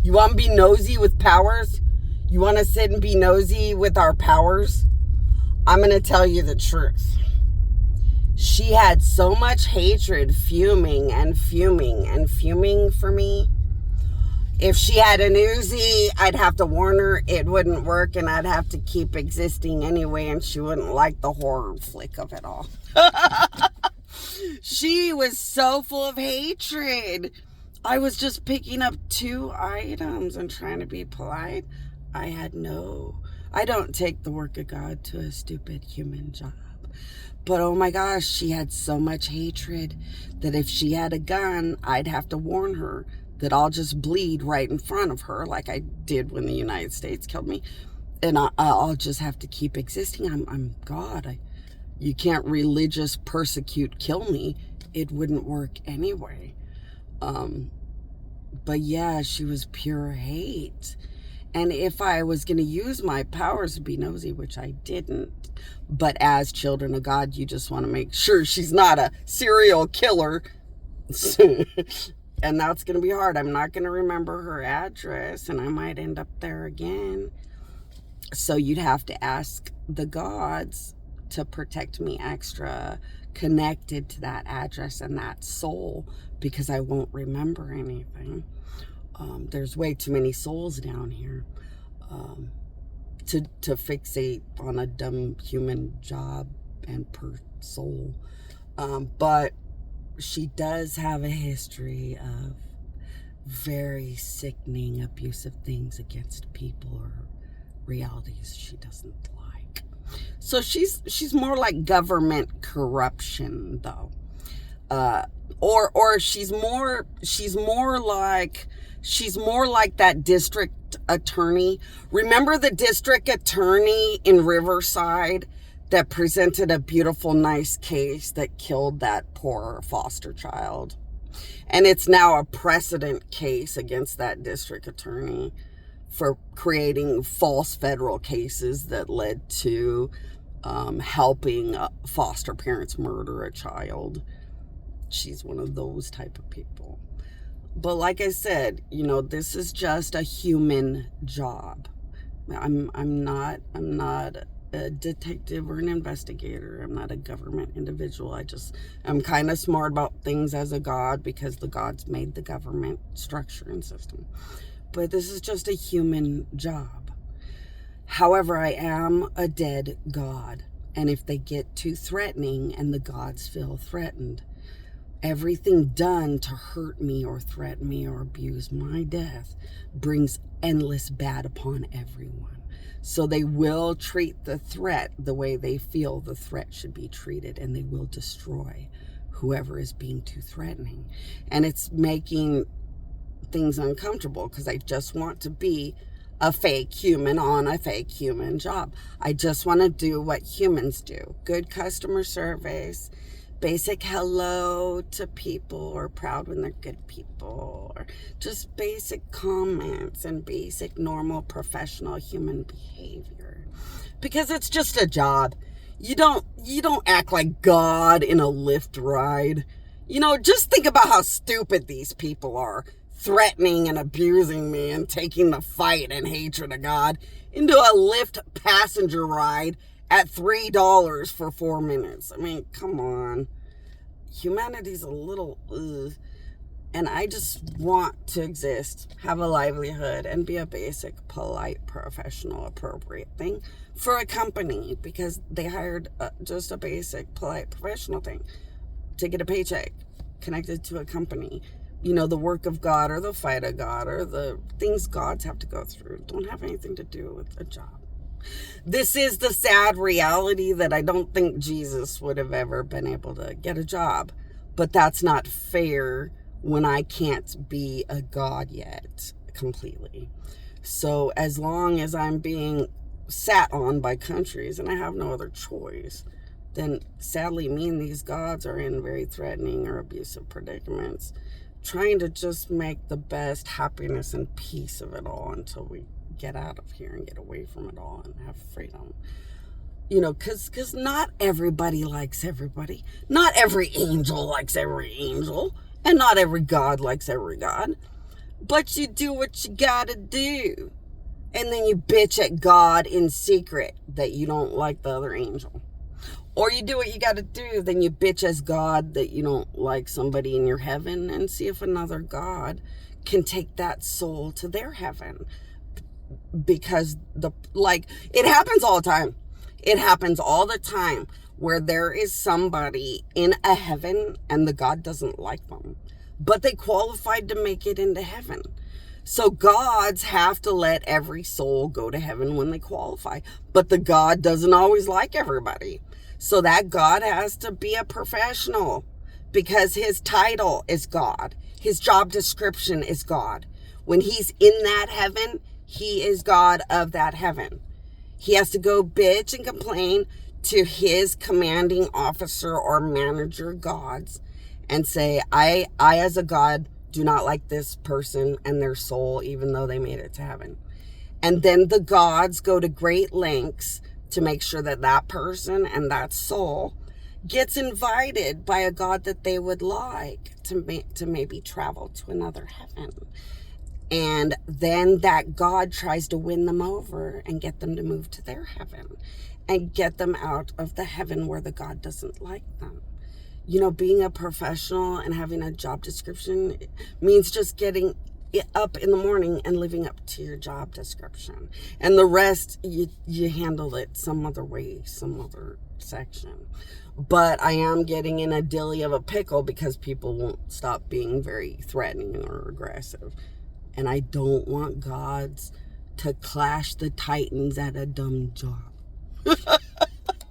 You want to be nosy with powers? You want to sit and be nosy with our powers? I'm going to tell you the truth. She had so much hatred, fuming and fuming and fuming for me. If she had an Uzi, I'd have to warn her it wouldn't work, and I'd have to keep existing anyway, and she wouldn't like the horror flick of it all. She was so full of hatred. I was just picking up 2 items and trying to be polite. I don't take the work of God to a stupid human job. But oh my gosh, she had so much hatred that if she had a gun, I'd have to warn her that I'll just bleed right in front of her like I did when the United States killed me. And I'll just have to keep existing. I'm God. You can't religious persecute, kill me. It wouldn't work anyway. But yeah, she was pure hate. And if I was going to use my powers to be nosy, which I didn't, but as children of God, you just want to make sure she's not a serial killer. And that's going to be hard. I'm not going to remember her address, and I might end up there again. So you'd have to ask the gods to protect me extra connected to that address and that soul, because I won't remember anything. There's way too many souls down here to fixate on a dumb human job and per soul. But she does have a history of very sickening, abusive things against people or realities she doesn't like. So she's more like government corruption, though. Or she's more like that district attorney. Remember the district attorney in Riverside that presented a beautiful, nice case that killed that poor foster child? And it's now a precedent case against that district attorney for creating false federal cases that led to helping foster parents murder a child. She's one of those type of people. But like I said, this is just a human job. I'm not a detective or an investigator. I'm not a government individual. I'm kind of smart about things as a god because the gods made the government structure and system. But this is just a human job. However, I am a dead god. And if they get too threatening and the gods feel threatened, everything done to hurt me or threaten me or abuse my death brings endless bad upon everyone. So they will treat the threat the way they feel the threat should be treated, and they will destroy whoever is being too threatening. And it's making things uncomfortable because I just want to be a fake human on a fake human job. I just want to do what humans do. Good customer service, basic hello to people, or proud when they're good people, or just basic comments and basic normal professional human behavior, because it's just a job. You don't act like God in a Lyft ride. Just think about how stupid these people are, threatening and abusing me and taking the fight and hatred of God into a Lyft passenger ride at $3 for 4 minutes. I mean, come on. Humanity's a little and I just want to exist, have a livelihood, and be a basic, polite, professional, appropriate thing for a company, because they hired just a basic, polite, professional thing to get a paycheck connected to a company. The work of God or the fight of God or the things gods have to go through don't have anything to do with a job. This is the sad reality that I don't think Jesus would have ever been able to get a job. But that's not fair when I can't be a god yet completely. So as long as I'm being sat on by countries and I have no other choice, then sadly me and these gods are in very threatening or abusive predicaments, trying to just make the best happiness and peace of it all until we get out of here and get away from it all and have freedom. Because not everybody likes everybody. Not every angel likes every angel. And not every god likes every god. But you do what you gotta do. And then you bitch at God in secret that you don't like the other angel. Or you do what you gotta do, then you bitch as God that you don't like somebody in your heaven, and see if another God can take that soul to their heaven. Because it happens all the time. It happens all the time where there is somebody in a heaven and the God doesn't like them, but they qualified to make it into heaven. So gods have to let every soul go to heaven when they qualify, but the God doesn't always like everybody. So that God has to be a professional, because his title is God. His job description is God. When he's in that heaven, he is God of that heaven. He has to go bitch and complain to his commanding officer or manager gods and say, I as a God do not like this person and their soul, even though they made it to heaven. And then the gods go to great lengths to make sure that that person and that soul gets invited by a God that they would like to maybe travel to another heaven. And then that God tries to win them over and get them to move to their heaven and get them out of the heaven where the God doesn't like them. You know, being a professional and having a job description means just getting up in the morning and living up to your job description. And the rest, you handle it some other way, some other section. But I am getting in a dilly of a pickle because people won't stop being very threatening or aggressive. And I don't want gods to clash the titans at a dumb job.